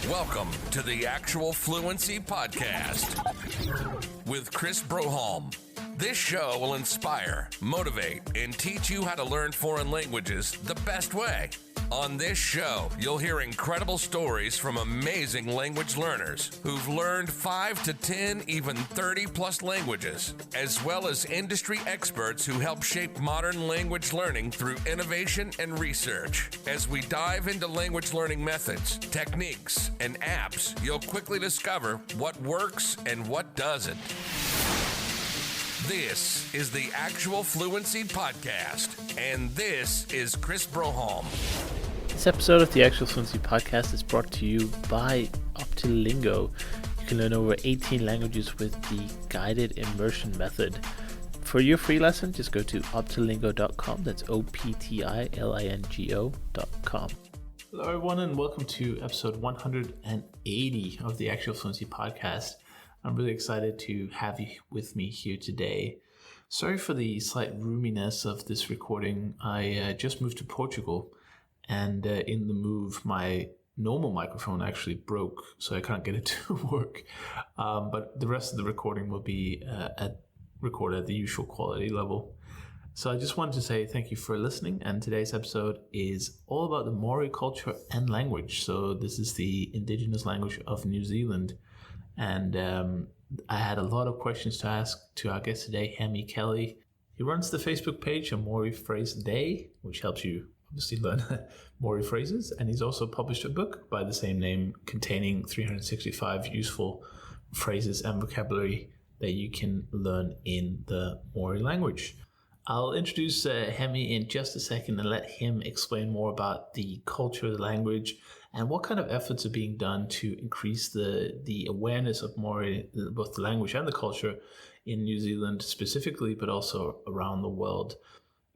Welcome to the Actual Fluency Podcast with Chris Broholm. This show will inspire, motivate, and teach you how to learn foreign languages the best way. On this show, you'll hear incredible stories from amazing language learners who've learned 5 to 10, even 30 plus languages, as well as industry experts who help shape modern language learning through innovation and research. As we dive into language learning methods, techniques, and apps, you'll quickly discover what works and what doesn't. This is the Actual Fluency Podcast, and this is Chris Broholm. This episode of the Actual Fluency Podcast is brought to you by Optilingo. You can learn over 18 languages with the guided immersion method. For your free lesson, just go to optilingo.com. That's optilingo.com. Hello, everyone, and welcome to episode 180 of the Actual Fluency Podcast. I'm really excited to have you with me here today. Sorry for the slight roominess of this recording. I just moved to Portugal, and in the move, my normal microphone actually broke, so I can't get it to work. But the rest of the recording will be recorded at the usual quality level. So I just wanted to say thank you for listening, and today's episode is all about the Māori culture and language. So this is the indigenous language of New Zealand. And I had a lot of questions to ask to our guest today, Hēmi Kelly. He runs the Facebook page, a Māori Phrase Day, which helps you obviously learn Māori phrases. And he's also published a book by the same name containing 365 useful phrases and vocabulary that you can learn in the Māori language. I'll introduce Hēmi in just a second and let him explain more about the culture, the language, and what kind of efforts are being done to increase the awareness of Māori, both the language and the culture in New Zealand specifically, but also around the world.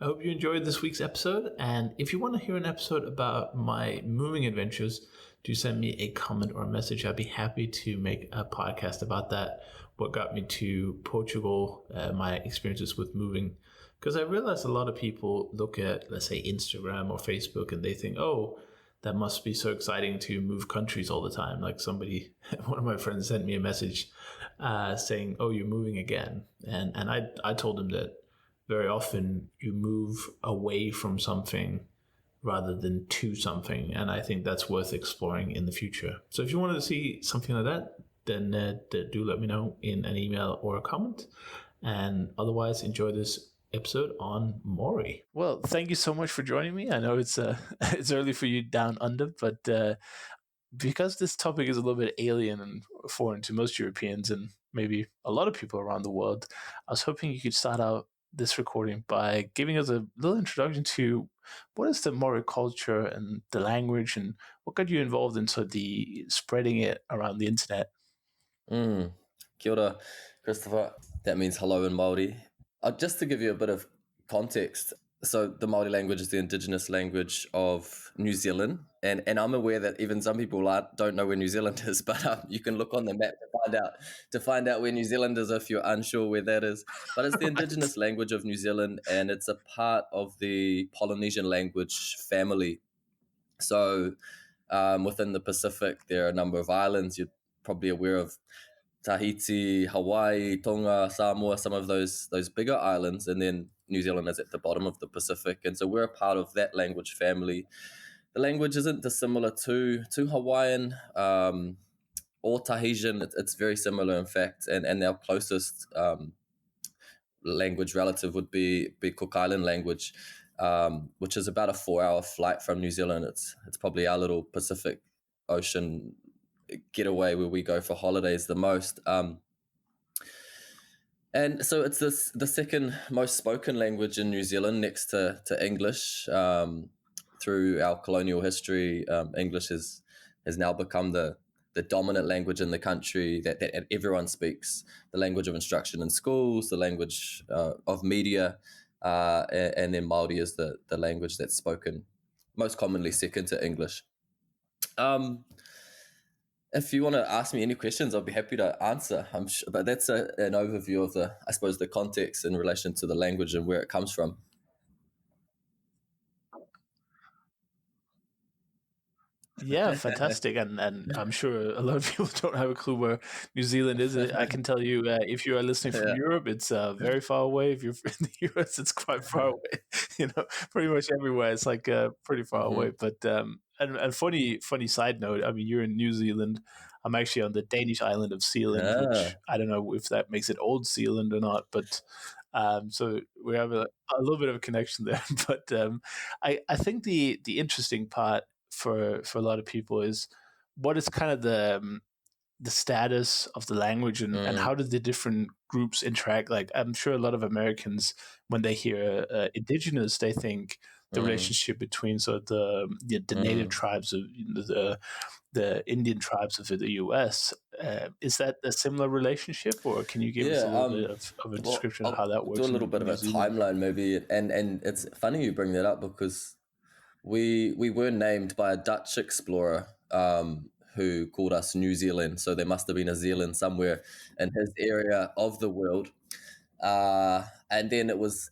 I hope you enjoyed this week's episode, and if you want to hear an episode about my moving adventures, do send me a comment or a message. I'd be happy to make a podcast about that, what got me to Portugal, my experiences with moving. Because I realize a lot of people look at, let's say, Instagram or Facebook, and they think, oh, that must be so exciting to move countries all the time. Like one of my friends sent me a message saying, oh, you're moving again. And I told him that very often you move away from something rather than to something. And I think that's worth exploring in the future. So if you wanted to see something like that, then do let me know in an email or a comment. And otherwise, enjoy this episode on Māori. Well, thank you so much for joining me. I know it's it's early for you down under, but because this topic is a little bit alien and foreign to most Europeans and maybe a lot of people around the world, I was hoping you could start out this recording by giving us a little introduction to what is the Māori culture and the language, and what got you involved into the spreading it around the internet. Kia ora, Christopher. That means hello in Māori. Just to give you a bit of context, so the Māori language is the indigenous language of New Zealand, and I'm aware that even some people don't know where New Zealand is, but you can look on the map to find out where New Zealand is if you're unsure where that is. But it's the indigenous language of New Zealand, and it's a part of the Polynesian language family. So within the Pacific, there are a number of islands. You're probably aware of Tahiti, Hawaii, Tonga, Samoa, some of those bigger islands, and then New Zealand is at the bottom of the Pacific, and so we're a part of that language family. The language isn't dissimilar to Hawaiian or Tahitian. It's very similar, in fact, and our closest language relative would be Cook Island language, which is about a 4-hour flight from New Zealand. It's probably our little Pacific Ocean getaway where we go for holidays the most. And so it's the second most spoken language in New Zealand next to English. Through our colonial history, English has now become the dominant language in the country that everyone speaks, the language of instruction in schools, the language of media, and then Māori is the language that's spoken most commonly second to English. If you want to ask me any questions, I'll be happy to answer. But that's an overview of the context in relation to the language and where it comes from. Yeah, fantastic. And I'm sure a lot of people don't have a clue where New Zealand is. I can tell you, if you are listening from Yeah. Europe, it's very far away. If you're in the US, it's quite far away. Pretty much everywhere, it's like pretty far away. But and funny side note, I mean, you're in New Zealand. I'm actually on the Danish island of Zealand, which Ah. I don't know if that makes it Old Zealand or not, but so we have a little bit of a connection there. But I think the interesting part for a lot of people is what is kind of the status of the language, and how do the different groups interact. Like, I'm sure a lot of Americans, when they hear indigenous, they think the relationship between sort of the native tribes of the Indian tribes of the US. Is that a similar relationship, or can you give us a little bit of a description of how that works? Do a little bit of a timeline maybe, and it's funny you bring that up because we were named by a Dutch explorer who called us New Zealand, so there must have been a Zealand somewhere in his area of the world, and then it was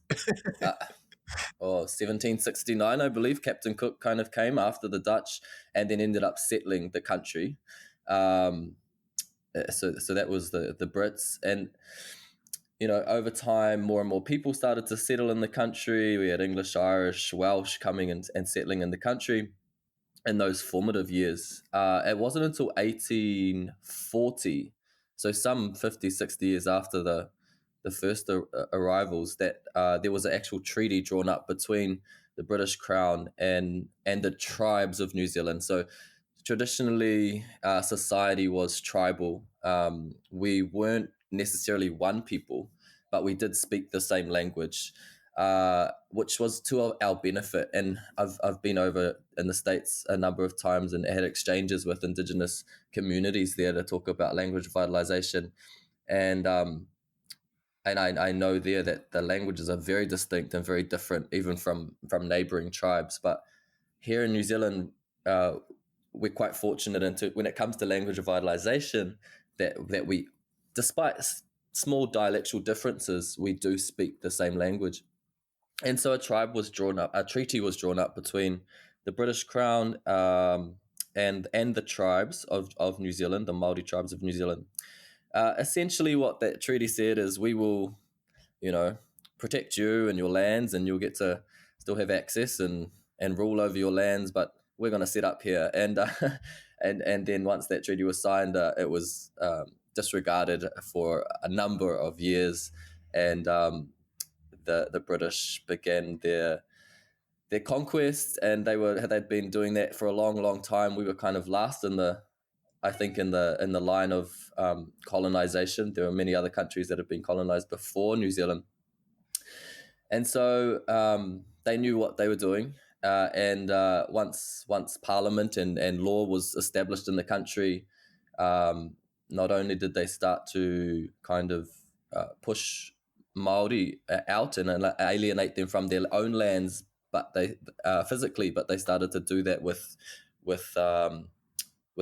1769, I believe, Captain Cook kind of came after the Dutch and then ended up settling the country. So that was the Brits. And, over time, more and more people started to settle in the country. We had English, Irish, Welsh coming and settling in the country in those formative years. It wasn't until 1840, so some 50, 60 years after the first arrivals, that there was an actual treaty drawn up between the British Crown and the tribes of New Zealand. So traditionally, society was tribal. We weren't necessarily one people, but we did speak the same language, which was to our benefit. And I've been over in the States a number of times and had exchanges with indigenous communities there to talk about language revitalization. And I know there that the languages are very distinct and very different, even from neighboring tribes. But here in New Zealand, we're quite fortunate when it comes to language revitalization that we, despite small dialectal differences, we do speak the same language. And so a treaty was drawn up between the British Crown and the tribes of New Zealand, the Māori tribes of New Zealand. Essentially what that treaty said is we will, protect you and your lands, and you'll get to still have access and rule over your lands, but we're going to set up here. And and then once that treaty was signed, it was disregarded for a number of years, and the British began their conquest, and they'd been doing that for a long time. We were kind of last in the line of colonization. There are many other countries that have been colonized before New Zealand. And so they knew what they were doing. And once Parliament and law was established in the country, not only did they start to kind of push Māori out and alienate them from their own lands, but they physically, but they started to do that with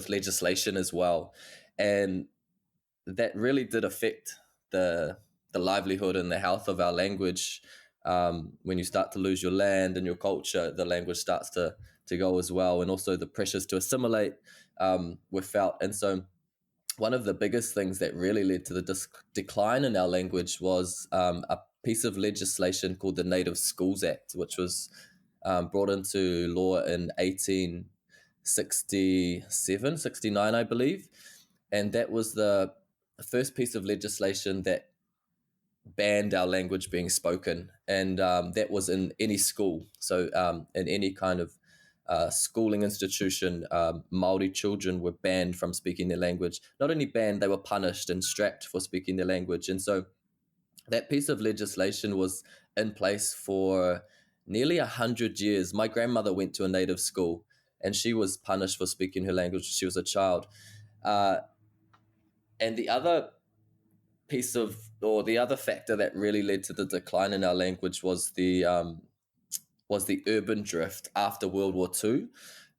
legislation as well. And that really did affect the livelihood and the health of our language. When you start to lose your land and your culture, the language starts to go as well. And also the pressures to assimilate were felt. And so one of the biggest things that really led to the decline in our language was a piece of legislation called the Native Schools Act, which was brought into law in 1867, 69, I believe. And that was the first piece of legislation that banned our language being spoken. And that was in any school. So in any kind of schooling institution, Māori children were banned from speaking their language. Not only banned, they were punished and strapped for speaking their language. And so that piece of legislation was in place for nearly 100 years. My grandmother went to a native school, and she was punished for speaking her language when she was a child. And the other the other factor that really led to the decline in our language was the urban drift after World War II.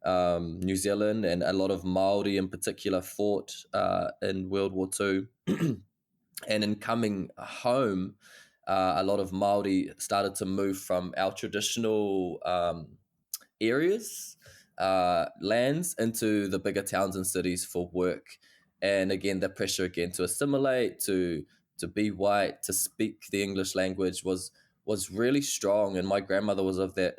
New Zealand and a lot of Māori in particular fought in World War II. And in coming home, a lot of Māori started to move from our traditional areas lands into the bigger towns and cities for work. And again, the pressure again to assimilate, to be white, to speak the English language was really strong. And my grandmother was of that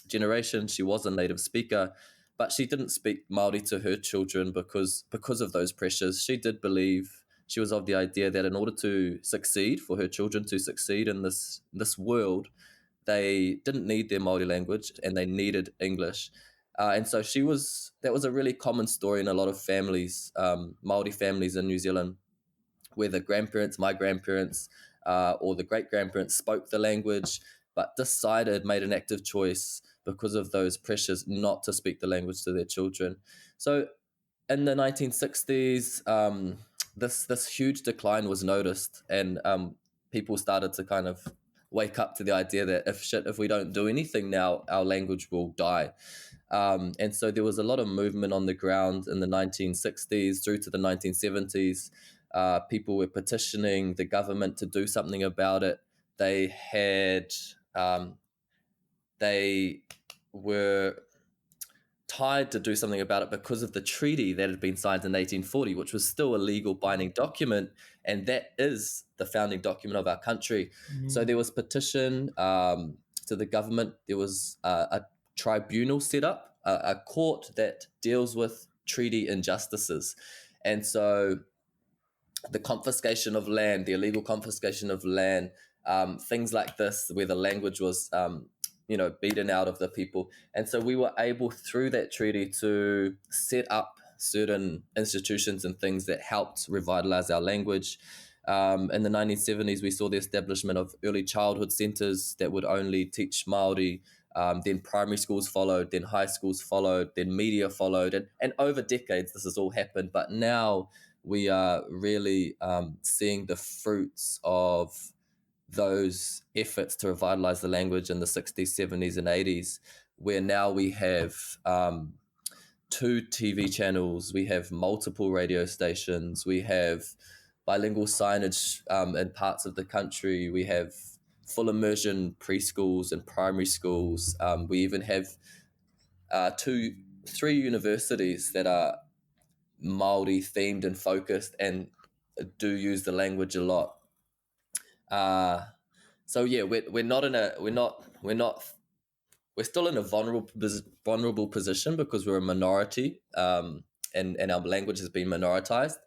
generation. She was a native speaker, but she didn't speak Māori to her children because of those pressures. She did believe, she was of the idea that in order to succeed, for her children to succeed in this world, they didn't need their Māori language and they needed English. And so that was a really common story in a lot of families, Māori families in New Zealand, where the grandparents, my grandparents, or the great-grandparents spoke the language, but made an active choice because of those pressures not to speak the language to their children. So in the 1960s, this huge decline was noticed, and people started to kind of wake up to the idea that if we don't do anything now, our language will die. And so there was a lot of movement on the ground in the 1960s through to the 1970s. People were petitioning the government to do something about it. They were tied to do something about it because of the treaty that had been signed in 1840, which was still a legal binding document, and that is the founding document of our country. So there was petition to the government. There was a tribunal set up, a court that deals with treaty injustices. And so the confiscation of land, the illegal confiscation of land, things like this, where the language was beaten out of the people. And so we were able, through that treaty, to set up certain institutions and things that helped revitalize our language. In the 1970s, we saw the establishment of early childhood centers that would only teach Māori. Then primary schools followed, then high schools followed, then media followed. And over decades, this has all happened. But now we are really seeing the fruits of those efforts to revitalize the language in the 60s, 70s, and 80s, where now we have 2 TV channels, we have multiple radio stations, we have bilingual signage in parts of the country, we have full immersion preschools and primary schools. We even have 3 universities that are Māori themed and focused and do use the language a lot. So yeah, we're still in a vulnerable position because we're a minority, and our language has been minoritized,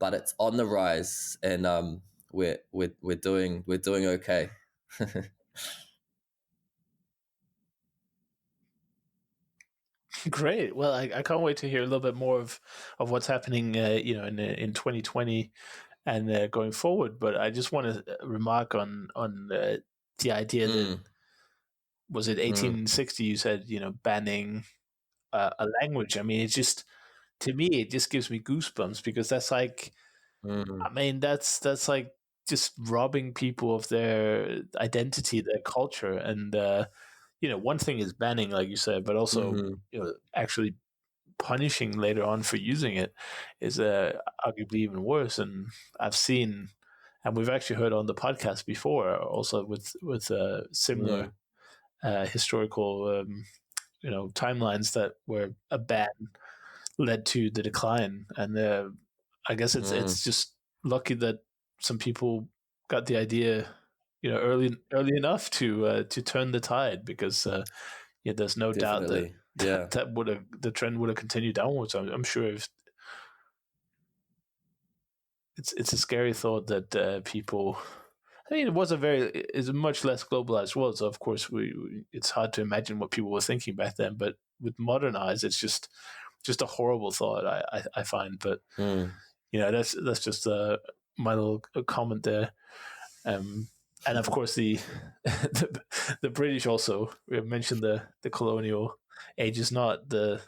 but it's on the rise, and we're doing okay. Great. Well, I can't wait to hear a little bit more of what's happening, in 2020 and going forward. But I just want to remark on the idea that, was it 1860? You said, banning a language. I mean, to me, it just gives me goosebumps, because that's like, I mean, that's like just robbing people of their identity, their culture, and one thing is banning, like you said, but also actually punishing later on for using it is arguably even worse. And I've seen, and we've actually heard on the podcast before, also with similar historical timelines that where a ban led to the decline. And I guess it's just lucky that some people got the idea early enough to turn the tide, because there's no Definitely. doubt that the trend would have continued downwards. I'm sure it's a scary thought that people. I mean, it's a much less globalized world, so of course it's hard to imagine what people were thinking back then. But with modern eyes, it's just a horrible thought, I find. But that's just my little comment there. And of course, the British also, we have mentioned the colonial age is not the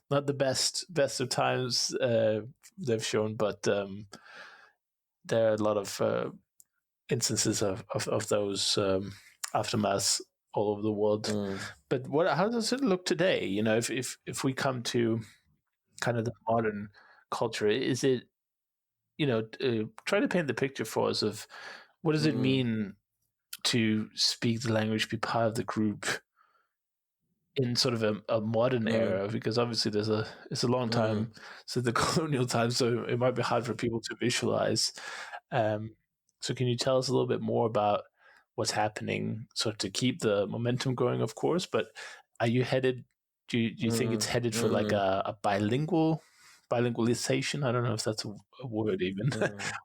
best of times they've shown, but there are a lot of instances of those aftermaths all over the world. But how does it look today? If we come to kind of the modern culture, is it try to paint the picture for us of what does it mean to speak the language, be part of the group in sort of a modern era, because obviously it's a long time since the colonial time, so it might be hard for people to visualize. So can you tell us a little bit more about what's happening, sort of to keep the momentum going, of course, but are you headed, do you think it's headed for like a bilingualization? I don't know if that's a word even,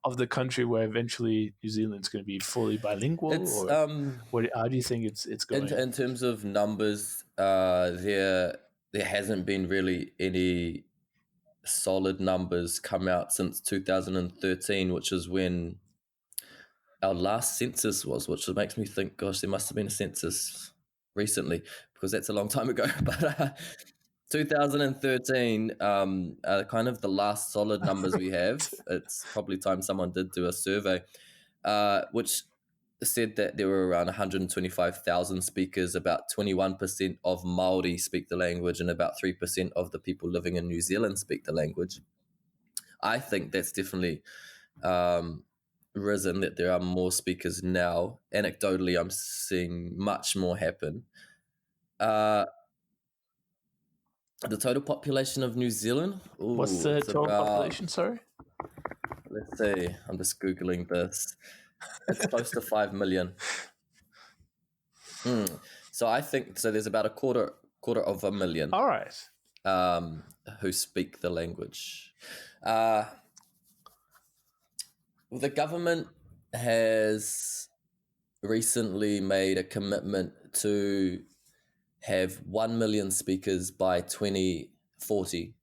of the country, where eventually New Zealand's going to be fully bilingual? How do you think it's going? In terms of numbers, there hasn't been really any solid numbers come out since 2013, which is when our last census was, which makes me think, gosh, there must have been a census recently, because that's a long time ago. But 2013, kind of the last solid numbers we have. It's probably time someone did do a survey, which said that there were around 125,000 speakers. About 21% of Māori speak the language, and about 3% of the people living in New Zealand speak the language. I think that's definitely risen, that there are more speakers now. Anecdotally, I'm seeing much more happen. The total population of New Zealand? What's the total population, sorry? Let's see. I'm just Googling this. It's close to 5 million. So I think, there's about a quarter of a million. All right. Who speak the language. The government has recently made a commitment to have 1 million speakers by 2040.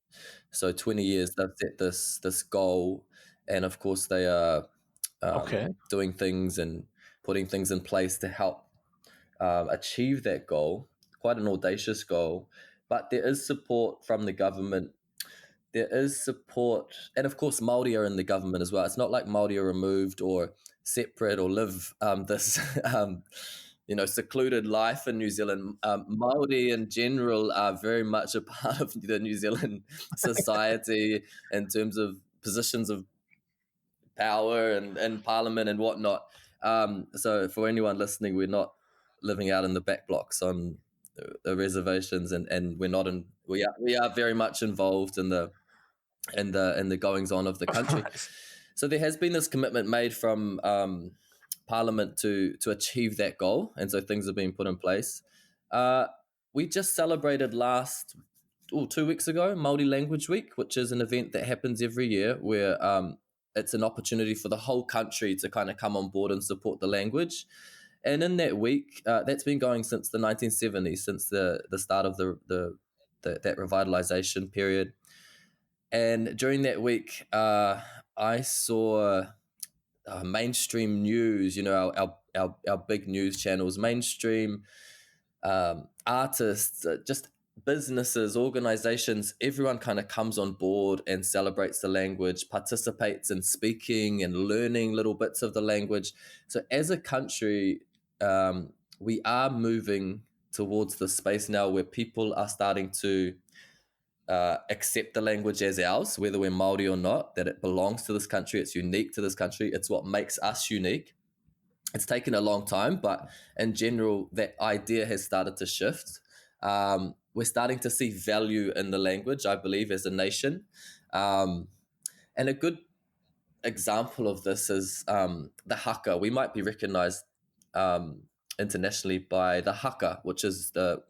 So 20 years they've set this goal, and of course they are doing things and putting things in place to help achieve that goal. Quite an audacious goal, but there is support from the government. There is support, and of course Māori are in the government as well. It's not like Māori are removed or separate or live this secluded life in New Zealand. Māori in general are very much a part of the New Zealand society in terms of positions of power and parliament and whatnot. So for anyone listening, we're not living out in the back blocks on the reservations, and we're not in. We are very much involved in the goings on of the country. So there has been this commitment made from Parliament to achieve that goal, and so things are being put in place. We just celebrated 2 weeks ago Māori Language Week, which is an event that happens every year where it's an opportunity for the whole country to kind of come on board and support the language. And in that week, that's been going since the 1970s, since the start of that revitalization period. And during that week, I saw mainstream news, our big news channels, mainstream artists, just businesses, organizations, everyone kind of comes on board and celebrates the language, participates in speaking and learning little bits of the language. So as a country, we are moving towards the space now where people are starting to accept the language as ours, whether we're Māori or not, that it belongs to this country, it's unique to this country, it's what makes us unique. It's taken a long time, but in general, that idea has started to shift. We're starting to see value in the language, I believe, as a nation. And a good example of this is the haka. We might be recognized internationally by the haka, which is the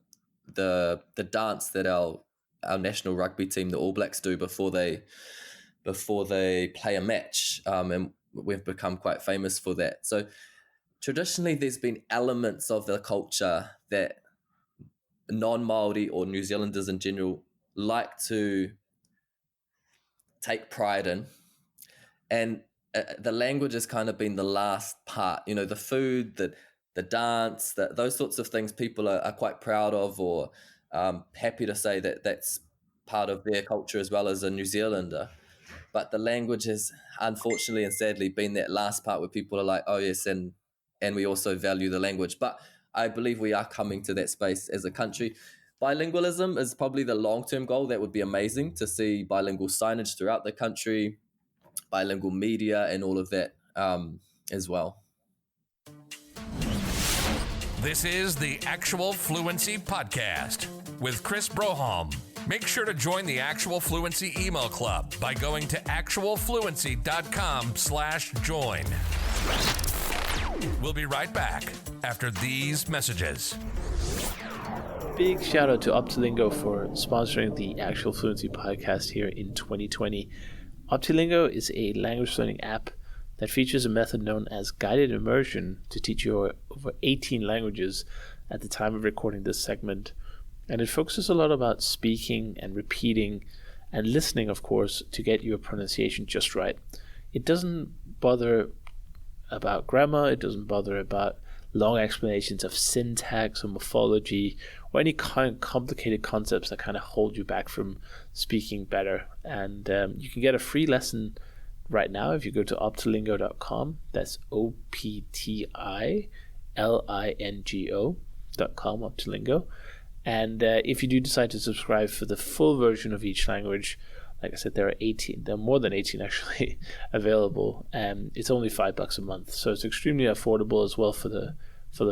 dance that our national rugby team, the All Blacks, do before they play a match, and we've become quite famous for that. So traditionally, there's been elements of the culture that non-Māori or New Zealanders in general like to take pride in, and the language has kind of been the last part. The food, the dance, those sorts of things people are quite proud of, or happy to say that that's part of their culture as well as a New Zealander. But the language has unfortunately and sadly been that last part where people are like, oh yes, and we also value the language. But I believe we are coming to that space as a country. Bilingualism is probably the long-term goal. That would be amazing to see bilingual signage throughout the country, bilingual media, and all of that as well. This is the Actual Fluency Podcast. with Chris Broholm. Make sure to join the Actual Fluency email club by going to actualfluency.com/join. We'll be right back after these messages. Big shout out to Optilingo for sponsoring the Actual Fluency podcast here in 2020. Optilingo is a language learning app that features a method known as guided immersion to teach you over 18 languages at the time of recording this segment. And it focuses a lot about speaking and repeating and listening, of course, to get your pronunciation just right. It doesn't bother about grammar, it doesn't bother about long explanations of syntax or morphology or any kind of complicated concepts that kind of hold you back from speaking better. And you can get a free lesson right now if you go to optilingo.com. That's OPTILINGO.com, Optilingo. And if you do decide to subscribe for the full version of each language, like I said, there are more than 18 actually available. It's only $5 a month, so it's extremely affordable as well for the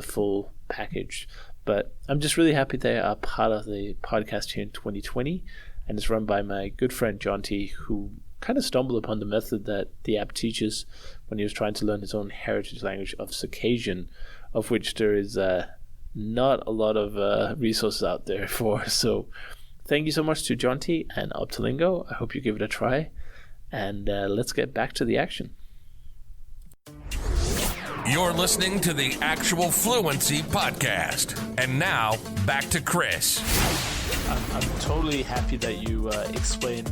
full package. But I'm just really happy they are part of the podcast here in 2020, and it's run by my good friend John T, who kind of stumbled upon the method that the app teaches when he was trying to learn his own heritage language of Circassian, of which there is not a lot of resources out there for. So thank you so much to John T and Optilingo. I hope you give it a try. And let's get back to the action. You're listening to the Actual Fluency podcast. And now, back to Chris. I'm totally happy that you explain,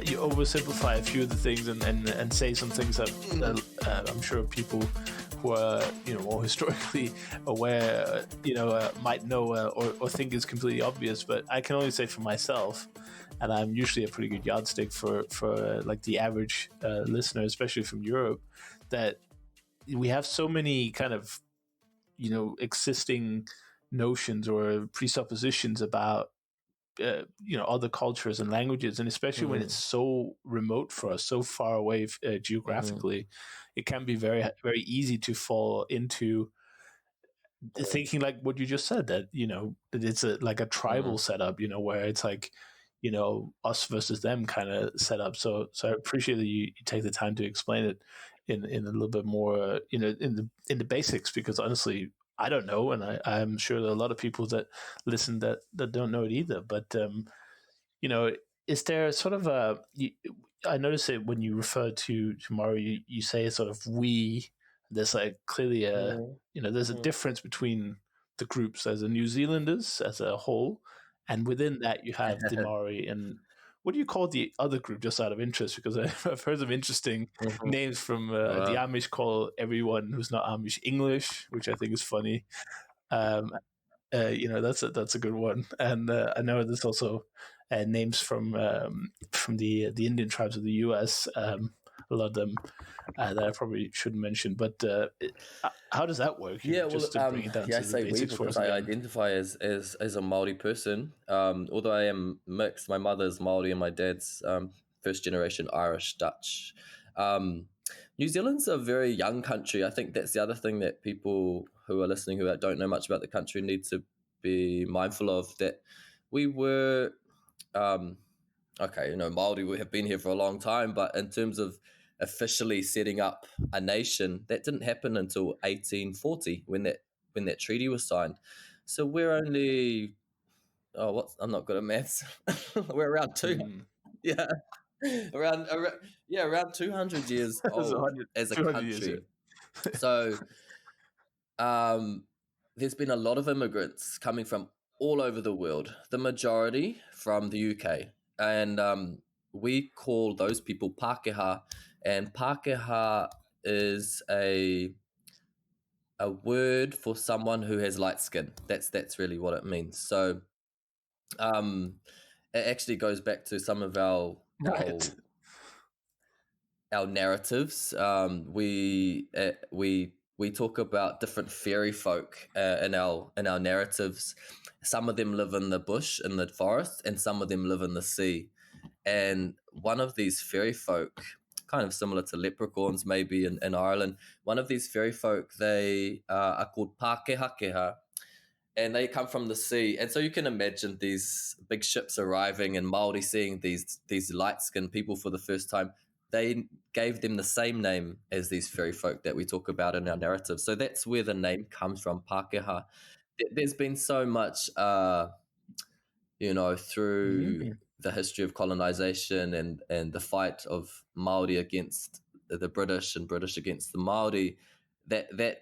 you oversimplify a few of the things and say some things that I'm sure people who are more historically aware might know or think is completely obvious. But I can only say for myself, and I'm usually a pretty good yardstick for like the average listener, especially from Europe, that we have so many kind of existing notions or presuppositions about other cultures and languages, and especially when it's so remote for us, so far away geographically, it can be very, very easy to fall into thinking like what you just said, that that it's like a tribal setup, where it's like us versus them kind of setup. So I appreciate that you take the time to explain it in a little bit more in the basics, because honestly I don't know, and I'm sure there are a lot of people that listen that don't know it either. But is there sort of I noticed it when you refer to Māori, you say sort of we. There's like clearly there's a difference between the groups. There's the New Zealanders as a whole, and within that you have the Māori. And what do you call the other group, just out of interest? Because I've heard some interesting names from the Amish call everyone who's not Amish English, which I think is funny. That's a good one. And I know there's also names from the Indian tribes of the U.S. A lot of them that I probably shouldn't mention. But how does that work? Just to bring it down to the say basics we for us because I again. identify as a Māori person. Although I am mixed, my mother's Māori and my dad's first generation Irish Dutch. New Zealand's a very young country. I think that's the other thing that people who are listening who don't know much about the country need to be mindful of, that we were Māori we have been here for a long time, but in terms of officially setting up a nation, that didn't happen until 1840 when that treaty was signed. So we're only I'm not good at maths. We're around around 200 years old as a country. Years, So there's been a lot of immigrants coming from all over the world, the majority from the UK, and we call those people Pākehā, and Pākehā is a word for someone who has light skin. That's really what it means. So it actually goes back to some of our narratives. We talk about different fairy folk in our narratives. Some of them live in the bush, in the forest, and some of them live in the sea. And one of these fairy folk, kind of similar to leprechauns maybe in Ireland, one of these fairy folk, they are called Pākehā, and they come from the sea. And so you can imagine these big ships arriving and Māori seeing these light-skinned people for the first time. They gave them the same name as these fairy folk that we talk about in our narrative. So that's where the name comes from, Pākehā. There's been so much, through the history of colonization and the fight of Māori against the British and British against the Māori, that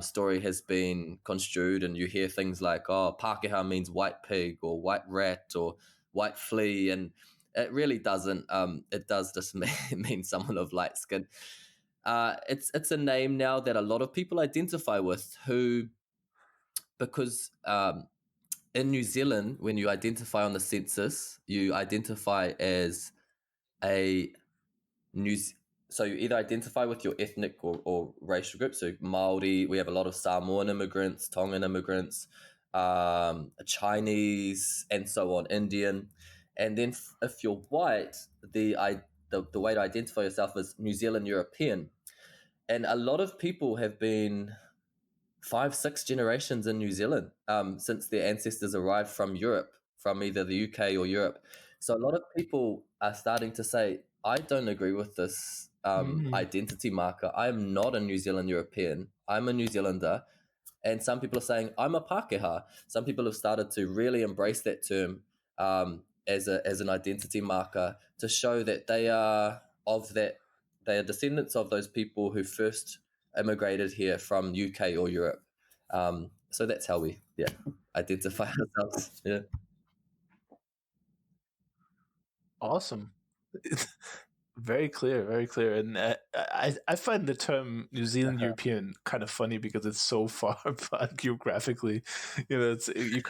story has been construed, and you hear things like, oh, Pākehā means white pig or white rat or white flea, and it really doesn't. It does just mean someone of light skin. It's a name now that a lot of people identify with, because in New Zealand, when you identify on the census, you identify as so you either identify with your ethnic or racial group. So Māori, we have a lot of Samoan immigrants, Tongan immigrants, Chinese, and so on, Indian. And then if you're white, the way to identify yourself is New Zealand European. And a lot of people have been 5-6 generations in New Zealand since their ancestors arrived from Europe, from either the UK or Europe. So a lot of people are starting to say, I don't agree with this identity marker. I am not a New Zealand European. I'm a New Zealander. And some people are saying, I'm a Pākehā. Some people have started to really embrace that term as an identity marker to show that they are descendants of those people who first immigrated here from UK or Europe. So that's how we identify ourselves. Yeah. Awesome. Very clear, very clear. And I find the term New Zealand European kind of funny because it's so far apart geographically. You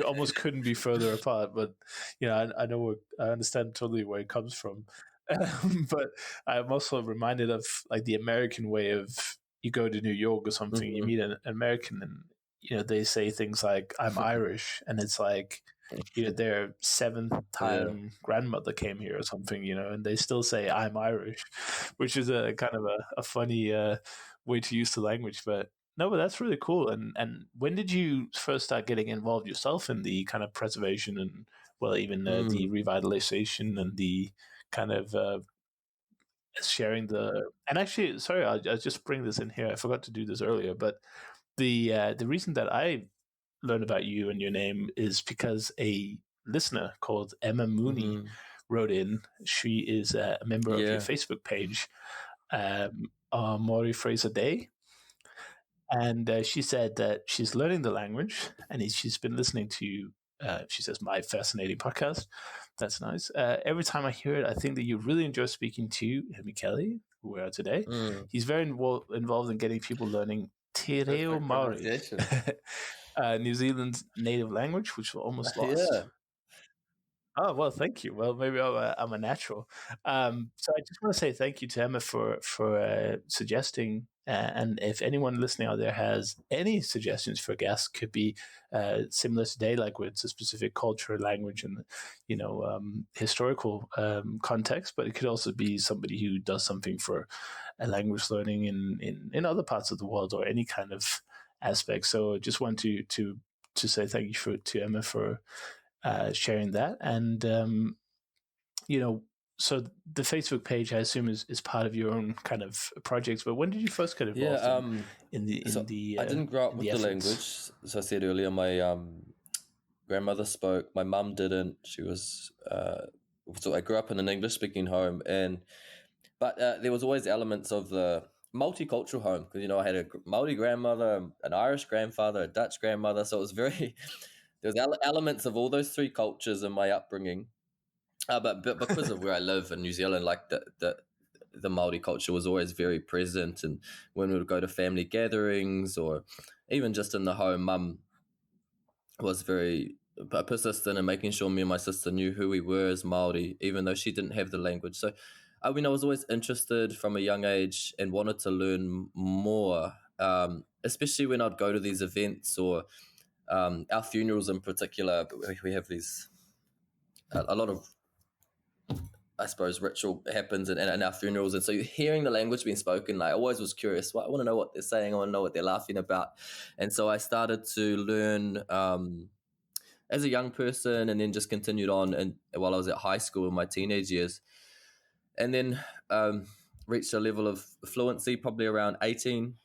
almost couldn't be further apart. But I know I understand totally where it comes from. But I'm also reminded of like the American way of, you go to New York or something, you meet an American, and they say things like, "I'm Irish," and it's like, their seventh time grandmother came here or something, and they still say, "I'm Irish," which is a kind of a funny way to use the language. But no, but that's really cool. And when did you first start getting involved yourself in the kind of preservation and, well, even the revitalization and the kind of sharing and actually, sorry, I'll just bring this in here. I forgot to do this earlier, but the reason that I learned about you and your name is because a listener called Emma Mooney wrote in. She is a member of your Facebook page, Māori Phrase a Day. And she said that she's learning the language, and she's been listening to, she says, my fascinating podcast. That's nice. Every time I hear it, I think that you really enjoy speaking to Hēmi Kelly, who we are today. He's very involved in getting people learning Te Reo Māori, New Zealand's native language, which we're almost lost. Yeah. Oh, well, thank you. Well, maybe I'm a natural. So I just want to say thank you to Emma for suggesting. And if anyone listening out there has any suggestions for guests, could be similar today, like with a specific culture, language, and historical context. But it could also be somebody who does something for language learning in other parts of the world, or any kind of aspect. So I just want to say thank you to Emma for sharing that. And so the Facebook page, I assume, is part of your own kind of projects. But when did you first get involved in the I didn't grow up with the language. As I said earlier, my grandmother spoke. My mum didn't. She was so I grew up in an English speaking home, but there was always elements of the multicultural home, because I had a Māori grandmother, an Irish grandfather, a Dutch grandmother. So it was very there's elements of all those three cultures in my upbringing. But because of where I live in New Zealand, like the Māori culture was always very present. And when we would go to family gatherings, or even just in the home, Mum was very persistent in making sure me and my sister knew who we were as Māori, even though she didn't have the language. So I was always interested from a young age and wanted to learn more, especially when I'd go to these events, or our funerals in particular. We have a lot of I suppose, ritual happens in our funerals. And so hearing the language being spoken, I always was curious. Well, I want to know what they're saying. I want to know what they're laughing about. And so I started to learn as a young person, and then just continued on and while I was at high school in my teenage years. And then reached a level of fluency probably around 18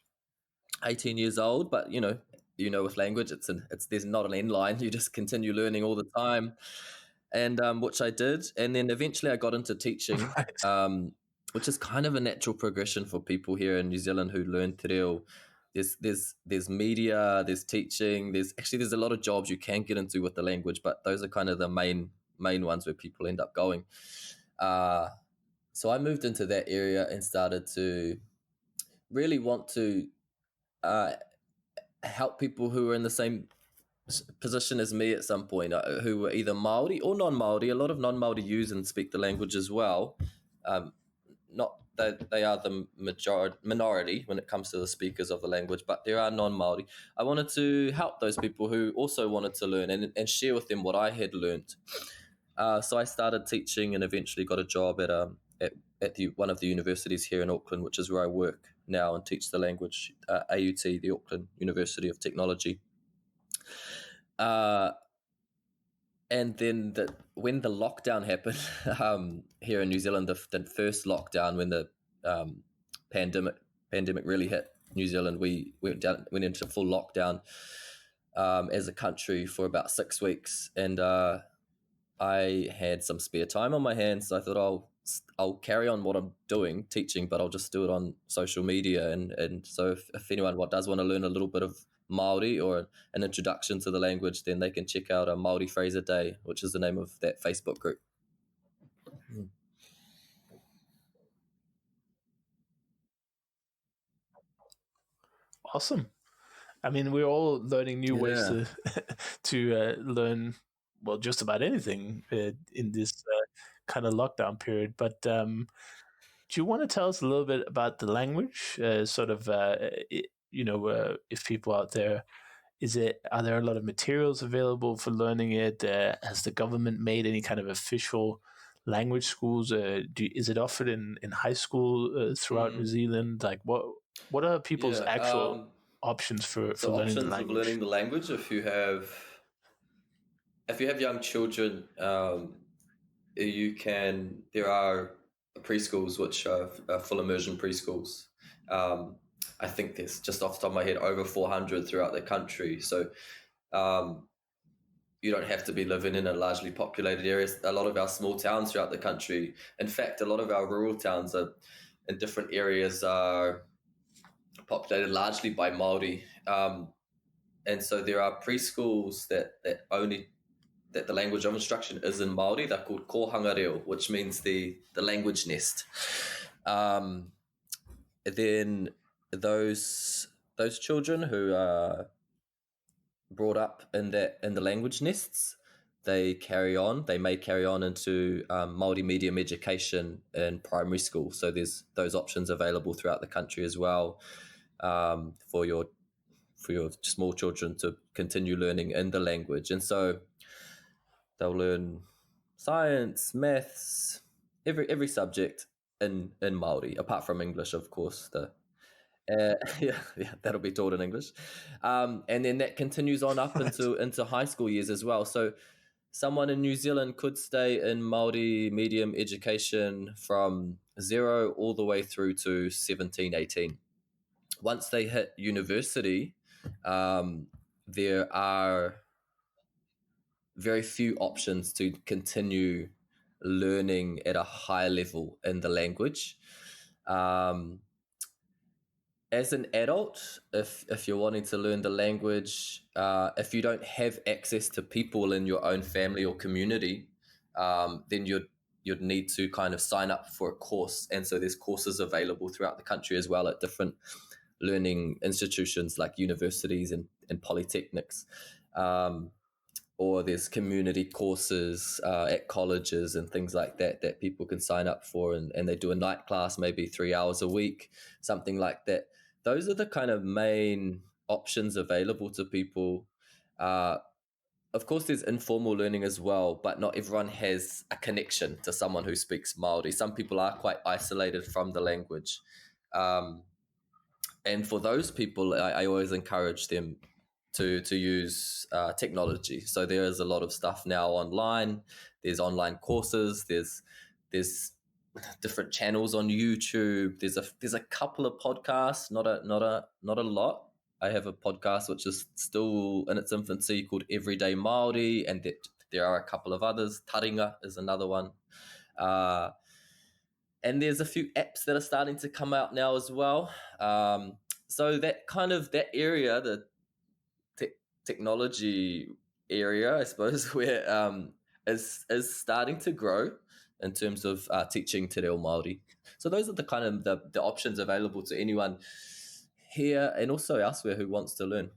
years old. But, with language, there's not an end line. You just continue learning all the time. And which I did. And then eventually I got into teaching, Right. which is kind of a natural progression for people here in New Zealand who learn te reo. There's media, there's teaching, there's a lot of jobs you can get into with the language, but those are kind of the main ones where people end up going. So I moved into that area and started to really want to help people who are in the same position as me at some point, who were either Māori or non-Māori. A lot of non-Māori use and speak the language as well. Not that they are the minority when it comes to the speakers of the language, but there are non-Māori. I wanted to help those people who also wanted to learn and share with them what I had learned. So I started teaching and eventually got a job at one of the universities here in Auckland, which is where I work now and teach the language, AUT, the Auckland University of Technology. And then when the lockdown happened here in New Zealand, the first lockdown, when the pandemic really hit New Zealand, we went into full lockdown as a country for about 6 weeks, and I had some spare time on my hands, so I thought I'll carry on what I'm doing, teaching, but I'll just do it on social media. And so if anyone does want to learn a little bit of Māori or an introduction to the language, then they can check out a Māori Phrase a Day, which is the name of that Facebook group. Awesome. I mean, we're all learning new ways to learn, well, just about anything in this kind of lockdown period. But do you want to tell us a little bit about the language? If people out there, are there a lot of materials available for learning it? Has the government made any kind of official language schools? Is it offered in high school throughout New Zealand? Like, what are people's actual options for learning the language? Options of learning the language, if you have young children, there are preschools which are full immersion preschools. I think there's, just off the top of my head, over 400 throughout the country. So you don't have to be living in a largely populated area. A lot of our small towns throughout the country, in fact, a lot of our rural towns are in different areas are populated largely by Māori. And so there are preschools that the language of instruction is in Māori. They're called kohanga reo, which means the language nest. Then those children who are brought up in the language nests, they may carry on into Māori medium education in primary school. So there's those options available throughout the country as well, for your small children to continue learning in the language. And so they'll learn science, maths, every subject in Māori, apart from English, of course. That'll be taught in English, and then that continues on up into high school years as well. So someone in New Zealand could stay in Māori medium education from 0 all the way through to 17, 18. Once they hit university, there are very few options to continue learning at a high level in the language. As an adult, if you're wanting to learn the language, if you don't have access to people in your own family or community, then you'd need to kind of sign up for a course. And so there's courses available throughout the country as well at different learning institutions like universities and polytechnics. Or there's community courses at colleges and things like that people can sign up for, and they do a night class, maybe 3 hours a week, something like that. Those are the kind of main options available to people. of course, there's informal learning as well, but not everyone has a connection to someone who speaks Māori. Some people are quite isolated from the language. And for those people, I always encourage them to use technology. So there is a lot of stuff now online. There's online courses. There's different channels on YouTube. There's a couple of podcasts, not a lot. I have a podcast which is still in its infancy called Everyday Māori, and there are a couple of others. Taringa is another one. And there's a few apps that are starting to come out now as well. So that area, the technology area, I suppose, where is starting to grow in terms of teaching te reo Māori. So those are the kind of the options available to anyone here and also elsewhere who wants to learn.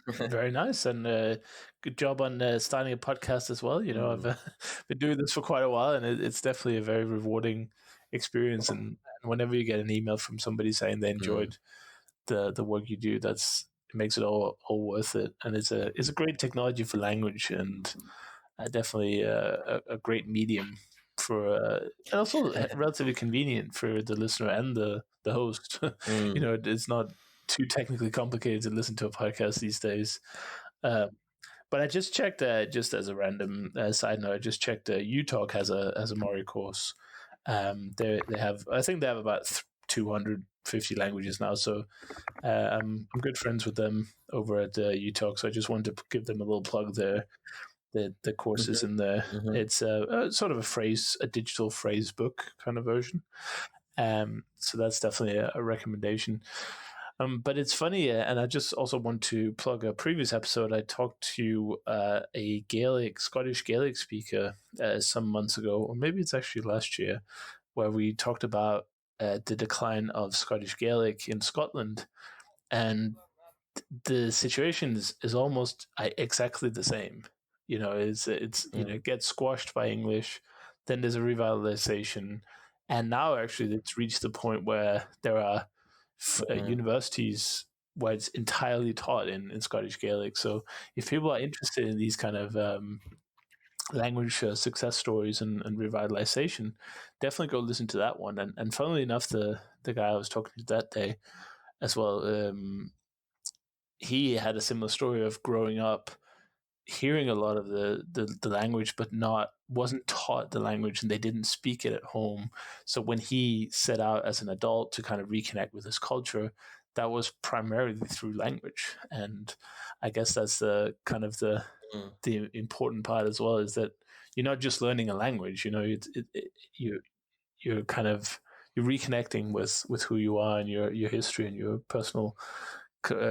Very nice, and good job on starting a podcast as well. I've been doing this for quite a while, and it's definitely a very rewarding experience. And whenever you get an email from somebody saying they enjoyed the work you do, it makes it all worth it. And it's a great technology for language, and definitely a great medium for, and also relatively convenient for the listener and the host. It's not too technically complicated to listen to a podcast these days. But I just checked, just as a random side note, I just checked UTalk has a Māori course. They have, I think they have about 250 languages now. So I'm good friends with them over at UTalk. So I just wanted to give them a little plug there. The courses in there. It's sort of a digital phrase book kind of version. So that's definitely a recommendation. But it's funny, and I just also want to plug a previous episode. I talked to a Scottish Gaelic speaker some months ago, or maybe it's actually last year, where we talked about the decline of Scottish Gaelic in Scotland. And the situation is almost exactly the same. It gets squashed by English, then there's a revitalization, and now actually it's reached the point where there are universities where it's entirely taught in Scottish Gaelic. So if people are interested in these kind of language success stories and revitalization, definitely go listen to that one. And funnily enough, the guy I was talking to that day as well, he had a similar story of growing up hearing a lot of the language, but wasn't taught the language, and they didn't speak it at home. So when he set out as an adult to kind of reconnect with his culture, that was primarily through language. And I guess that's the kind of the important part as well, is that you're not just learning a language. You're kind of reconnecting with who you are and your history and your personal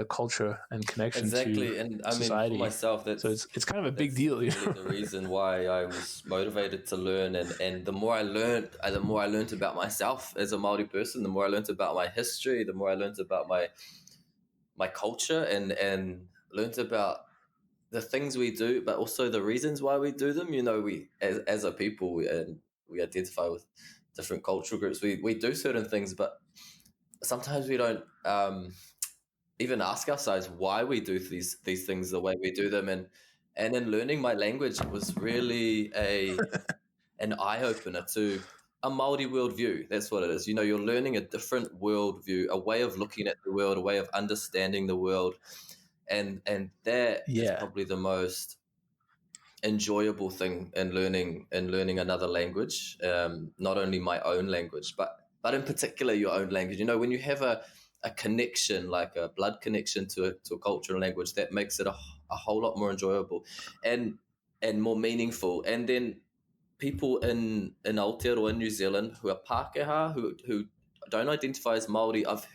culture and connection exactly. And I society. mean, for myself, so it's kind of a big deal. Really the reason why I was motivated to learn, and the more I learned about myself as a Māori person, the more I learned about my history, the more I learned about my culture, and learned about the things we do, but also the reasons why we do them. We as a people, we identify with different cultural groups. We do certain things, but sometimes we don't even ask ourselves why we do these things the way we do them. And in learning my language, it was really an eye-opener to a Māori worldview. That's what it is. You're learning a different worldview, a way of looking at the world, a way of understanding the world. And that is probably the most enjoyable thing in learning another language, not only my own language, but in particular your own language. When you have a connection, like a blood connection to a culture and language, that makes it a whole lot more enjoyable and more meaningful. And then people in Aotearoa in New Zealand who are Pākehā, who don't identify as Māori, I've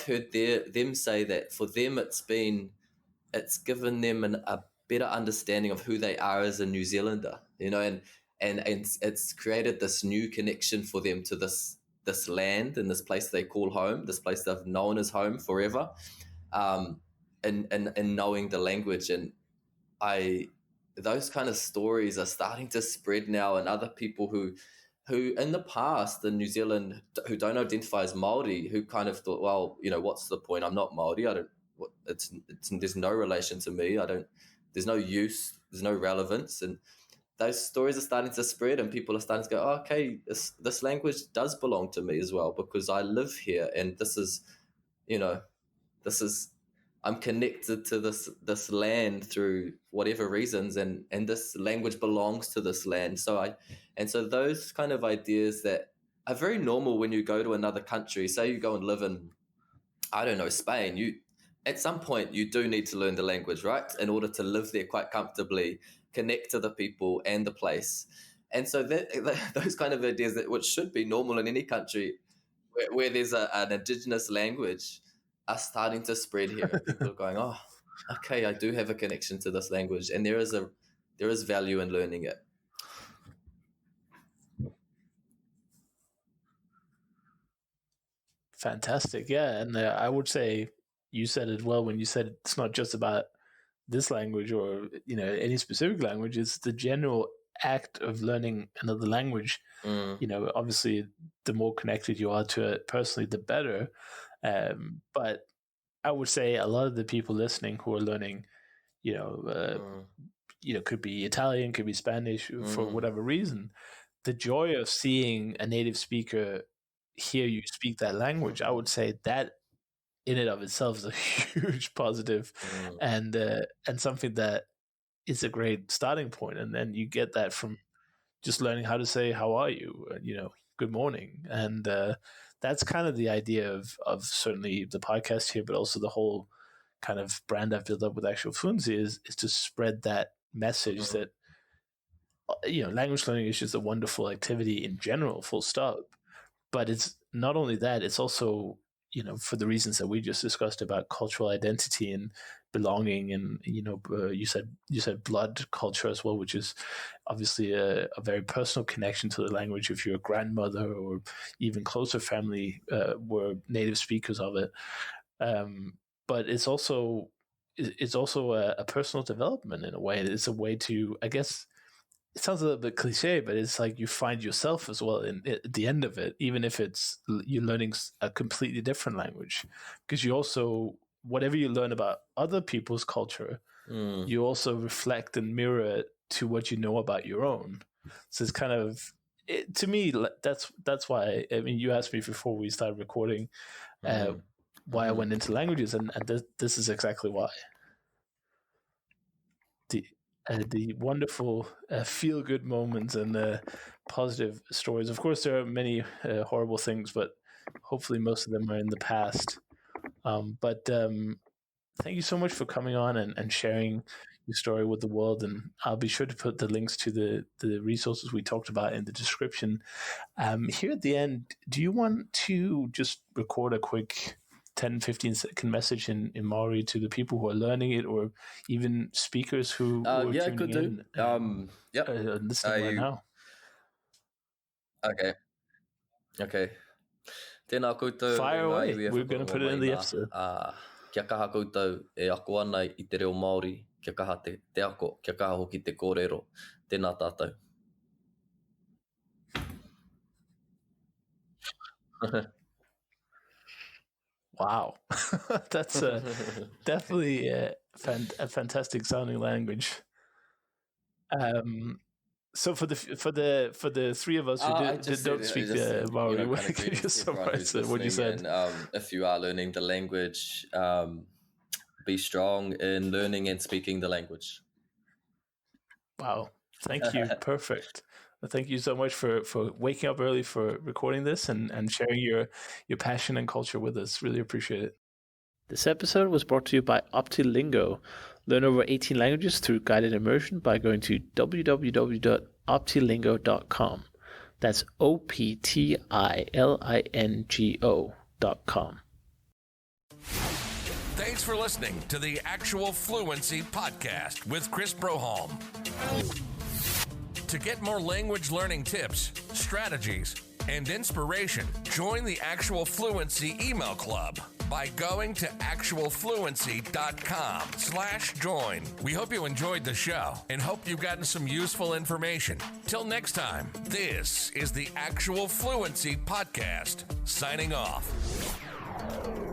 heard them say that for them it's given them a better understanding of who they are as a New Zealander, and it's created this new connection for them to this land and this place they call home, this place they've known as home forever, and knowing the language. And those kind of stories are starting to spread now, and other people who who in the past in New Zealand, who don't identify as Māori, who kind of thought, well, what's the point? I'm not Māori. There's no relation to me. There's no use, there's no relevance. And those stories are starting to spread, and people are starting to go, oh, okay, this language does belong to me as well, because I live here, and this is, I'm connected to this land through whatever reasons, and this language belongs to this land. So those kind of ideas that are very normal when you go to another country. Say you go and live in, I don't know, Spain. At some point you do need to learn the language, right, in order to live there quite comfortably, connect to the people and the place. And so those kind of ideas which should be normal in any country where there's an indigenous language are starting to spread here. And people are going, oh, okay, I do have a connection to this language, and there is value in learning it. Fantastic. Yeah. And I would say you said it well when you said it's not just about this language or, any specific language. It's the general act of learning another language. Obviously, the more connected you are to it personally, the better. But I would say a lot of the people listening who are learning, could be Italian, could be Spanish, for whatever reason, the joy of seeing a native speaker hear you speak that language, I would say that in and of itself is a huge positive, and something that is a great starting point. And then you get that from just learning how to say, how are you? Good morning. And that's kind of the idea of certainly the podcast here, but also the whole kind of brand I've built up with Actual Fluency is to spread that message that, language learning is just a wonderful activity in general, full stop. But it's not only that, it's also, for the reasons that we just discussed about cultural identity and belonging, and you said blood culture as well, which is obviously a very personal connection to the language. If your grandmother or even closer family were native speakers of it, but it's also a personal development in a way. It's a way to, I guess, it sounds a little bit cliche, but it's like you find yourself as well at the end of it, even if you're learning a completely different language, because you also, whatever you learn about other people's culture, you also reflect and mirror it to what you know about your own. So it's kind of, to me, that's why, I mean, you asked me before we started recording why I went into languages, and this is exactly why. The wonderful feel-good moments and positive stories. Of course, there are many horrible things, but hopefully most of them are in the past. But thank you so much for coming on and sharing your story with the world. And I'll be sure to put the links to the resources we talked about in the description. Here at the end, do you want to just record a quick 10, 15-second message in Māori to the people who are learning it, or even speakers who are tuning in listening right now? Okay. Tēnā koutou. Fire away. We're going to put it in the episode. Kia kaha koutou e ako ana I te reo Māori, kia kaha te ako, kia kaha hoki te kōrero. Tēnā tātou. Wow, that's definitely a fantastic sounding language. So for the three of us who don't speak Māori, can you just summarize what you said? And, if you are learning the language, be strong in learning and speaking the language. Wow, thank you. Perfect. Well, thank you so much for waking up early for recording this and sharing your passion and culture with us. Really appreciate it. This episode was brought to you by Optilingo. Learn over 18 languages through guided immersion by going to www.optilingo.com. That's OPTILINGO.com. Thanks for listening to the Actual Fluency Podcast with Chris Broholm. To get more language learning tips, strategies, and inspiration, join the Actual Fluency email club. by going to actualfluency.com/join. We hope you enjoyed the show and hope you've gotten some useful information. Till next time, this is the Actual Fluency Podcast, signing off.